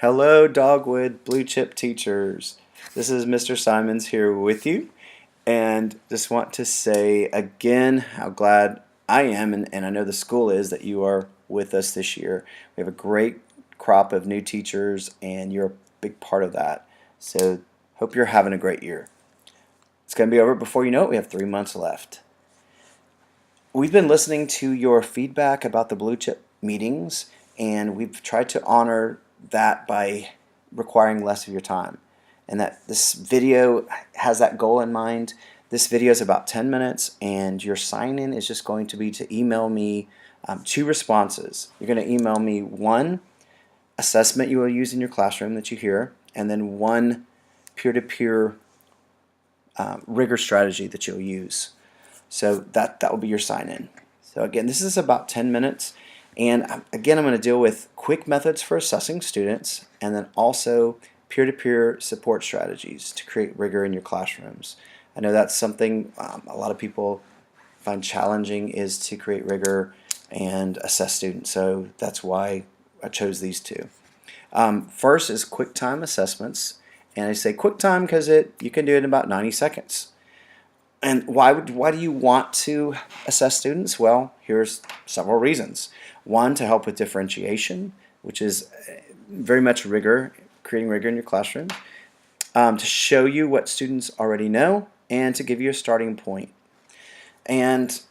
Hello, Dogwood Blue Chip teachers. This is Mr. Simons here with you, and just want to say again how glad I am, and I know the school is, that you are with us this year. We have a great crop of new teachers, and you're a big part of that. So, hope you're having a great year. It's going to be over before you know it. We have 3 months left. We've been listening to your feedback about the Blue Chip meetings, and we've tried to honor that by requiring less of your time. And that this video has that goal in mind. This video is about 10 minutes, and your sign-in is just going to be to email me 2 responses. You're going to email me 1 assessment you will use in your classroom that you hear, and then 1 peer-to-peer rigor strategy that you'll use. So that will be your sign-in. So again, this is about 10 minutes. And again, I'm going to deal with quick methods for assessing students, and then also peer-to-peer support strategies to create rigor in your classrooms. I know that's something a lot of people find challenging, is to create rigor and assess students. So that's why I chose these 2. First is quick time assessments. And I say quick time because you can do it in about 90 seconds. And why do you want to assess students? Well, here's several reasons. 1, to help with differentiation, which is very much rigor, creating rigor in your classroom. To show you what students already know, and to give you a starting point. And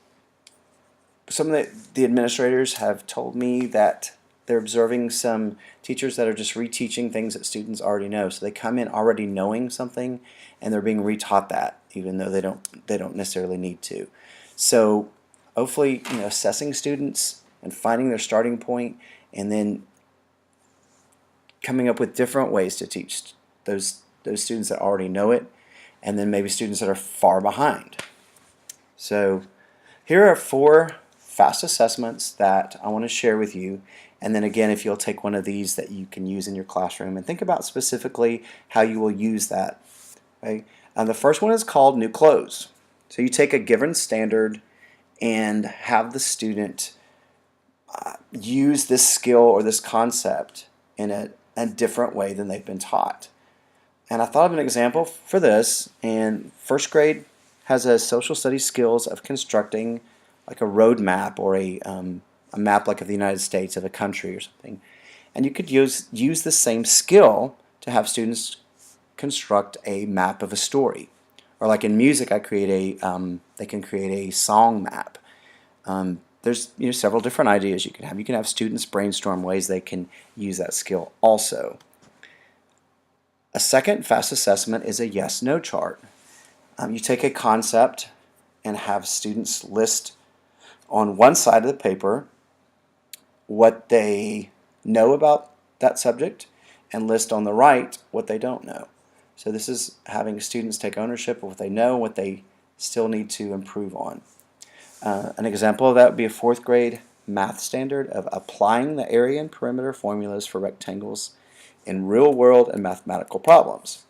some of the administrators have told me that they're observing some teachers that are just reteaching things that students already know. So they come in already knowing something, and they're being retaught that, even though they don't necessarily need to. So hopefully, assessing students and finding their starting point, and then coming up with different ways to teach those students that already know it, and then maybe students that are far behind. So here are 4 fast assessments that I want to share with you. And then again, if you'll take one of these that you can use in your classroom, and think about specifically how you will use that. Okay? The first one is called New Clothes. So you take a given standard and have the student use this skill or this concept in a different way than they've been taught. And I thought of an example for this. And first grade has a social studies skills of constructing like a road map, or a map like of the United States, of a country or something. And you could use the same skill to have students construct a map of a story. Or like in music, they can create a song map. There's several different ideas you can have. You can have students brainstorm ways they can use that skill also. A second fast assessment is a yes-no chart. You take a concept and have students list on one side of the paper what they know about that subject, and list on the right what they don't know. So this is having students take ownership of what they know and what they still need to improve on. An example of that would be a 4th grade math standard of applying the area and perimeter formulas for rectangles in real world and mathematical problems.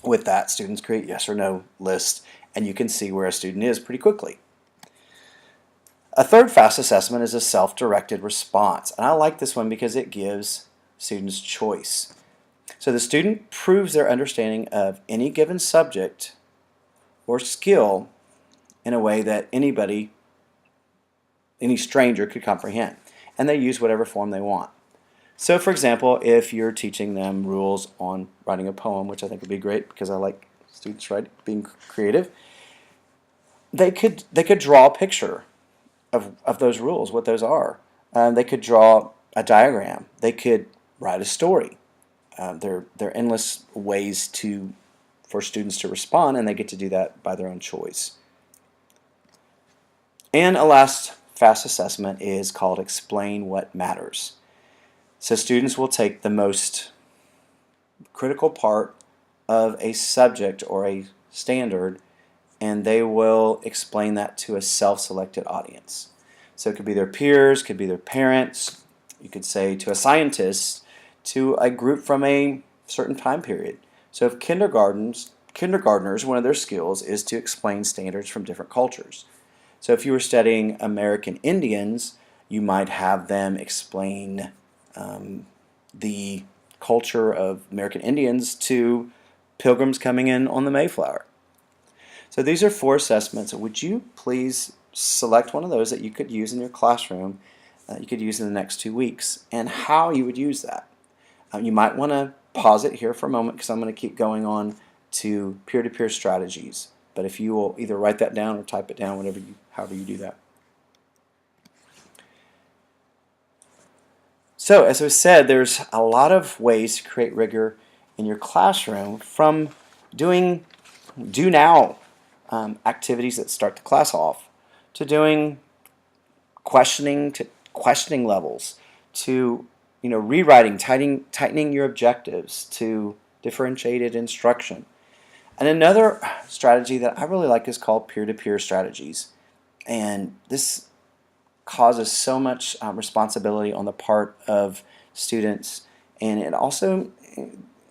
With that, students create yes or no lists, and you can see where a student is pretty quickly. A third fast assessment is a self-directed response. And I like this one because it gives students choice. So the student proves their understanding of any given subject or skill in a way that any stranger could comprehend. And they use whatever form they want. So for example, if you're teaching them rules on writing a poem, which I think would be great because I like students being creative, they could draw a picture of those rules, what those are. They could draw a diagram. They could write a story. There are endless ways for students to respond, and they get to do that by their own choice. And a last fast assessment is called Explain What Matters. So students will take the most critical part of a subject or a standard, and they will explain that to a self-selected audience. So it could be their peers, could be their parents, you could say to a scientist, to a group from a certain time period. So if kindergartners, one of their skills is to explain standards from different cultures. So if you were studying American Indians, you might have them explain the culture of American Indians to pilgrims coming in on the Mayflower. So these are 4 assessments. Would you please select one of those that you could use in your classroom, you could use in the next 2 weeks, and how you would use that. You might want to pause it here for a moment because I'm going to keep going on to peer-to-peer strategies. But if you will either write that down or type it down, however you do that. So, as I said, there's a lot of ways to create rigor in your classroom, from doing do now activities that start the class off, to doing questioning levels, to rewriting, tightening your objectives, to differentiated instruction. And another strategy that I really like is called peer-to-peer strategies. And this causes so much responsibility on the part of students, and it also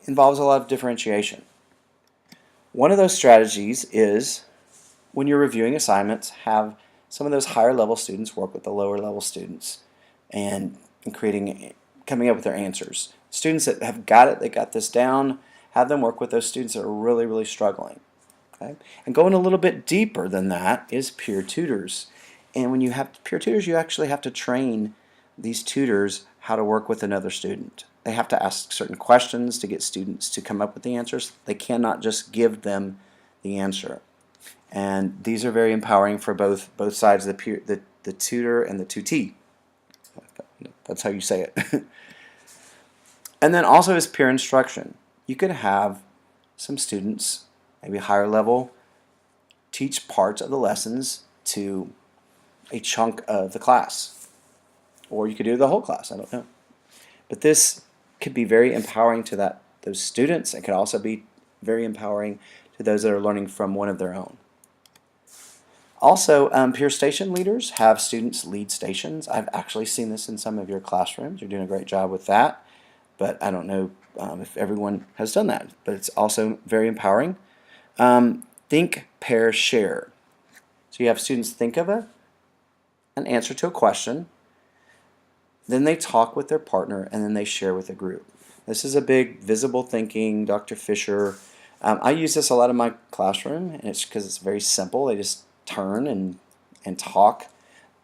involves a lot of differentiation. One of those strategies is, when you're reviewing assignments, have some of those higher level students work with the lower level students and coming up with their answers. Students that have got it, they got this down, have them work with those students that are really, really struggling. Okay? And going a little bit deeper than that is peer tutors. And when you have peer tutors, you actually have to train these tutors how to work with another student. They have to ask certain questions to get students to come up with the answers. They cannot just give them the answer. And these are very empowering for both sides, the tutor and the tutee. That's how you say it. And then also is peer instruction. You could have some students, maybe higher level, teach parts of the lessons to a chunk of the class. Or you could do the whole class, I don't know. But this could be very empowering to those students. It could also be very empowering to those that are learning from one of their own. Also, peer station leaders have students lead stations. I've actually seen this in some of your classrooms. You're doing a great job with that, but I don't know if everyone has done that. But it's also very empowering. Think, pair, share. So you have students think of an answer to a question, then they talk with their partner, and then they share with a group. This is a big visible thinking, Dr. Fisher. I use this a lot in my classroom, and it's because it's very simple. They just turn and talk,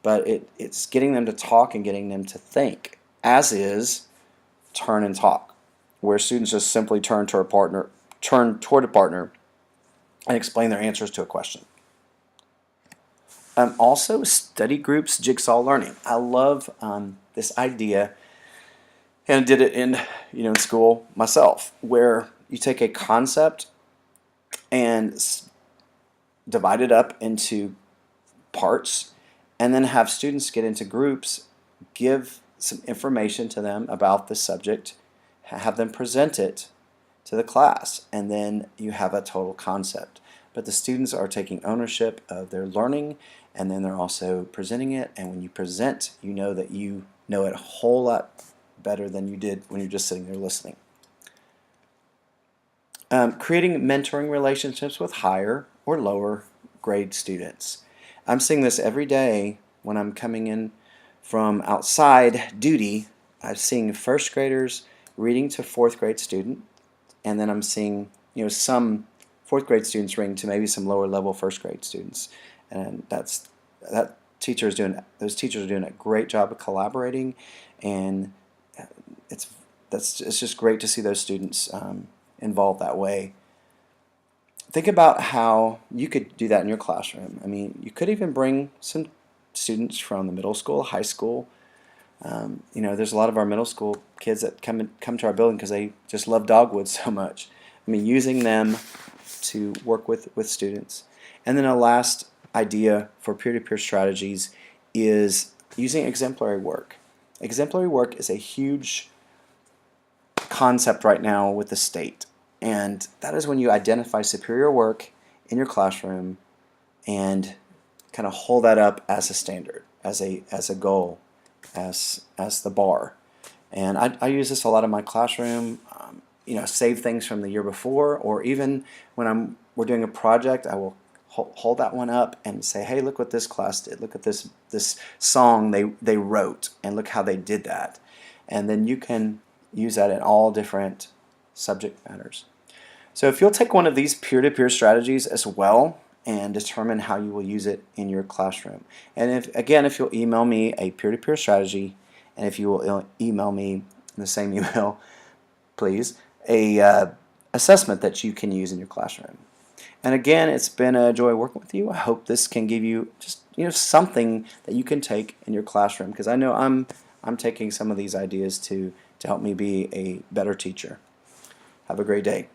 but it's getting them to talk and getting them to think, as is turn and talk, where students just simply turn toward a partner and explain their answers to a question. Also, study groups, jigsaw learning. I love this idea, and I did it in school myself, where you take a concept and divide it up into parts, and then have students get into groups, give some information to them about the subject, have them present it to the class, and then you have a total concept. But the students are taking ownership of their learning, and then they're also presenting it, and when you present, you know that you know it a whole lot better than you did when you're just sitting there listening. Creating mentoring relationships with higher or lower grade students. I'm seeing this every day when I'm coming in from outside duty. I'm seeing first graders reading to fourth grade student, and then I'm seeing some fourth grade students reading to maybe some lower level first grade students, and those teachers are doing a great job of collaborating, and it's just great to see those students involved that way. Think about how you could do that in your classroom. I mean, you could even bring some students from the middle school, high school. There's a lot of our middle school kids that come to our building because they just love dogwood so much. I mean, using them to work with students. And then a last idea for peer-to-peer strategies is using exemplary work. Exemplary work is a huge concept right now with the state. And that is when you identify superior work in your classroom and kind of hold that up as a standard, as a goal, as the bar. And I use this a lot in my classroom. Save things from the year before, or even when we're doing a project, I will hold that one up and say, hey, look what this class did. Look at this song they wrote, and look how they did that. And then you can use that in all different subject matters. So if you'll take one of these peer-to-peer strategies as well and determine how you will use it in your classroom. And if you'll email me a peer-to-peer strategy, and if you will email me in the same email, please, a assessment that you can use in your classroom. And again, it's been a joy working with you. I hope this can give you just something that you can take in your classroom, because I know I'm taking some of these ideas to help me be a better teacher. Have a great day.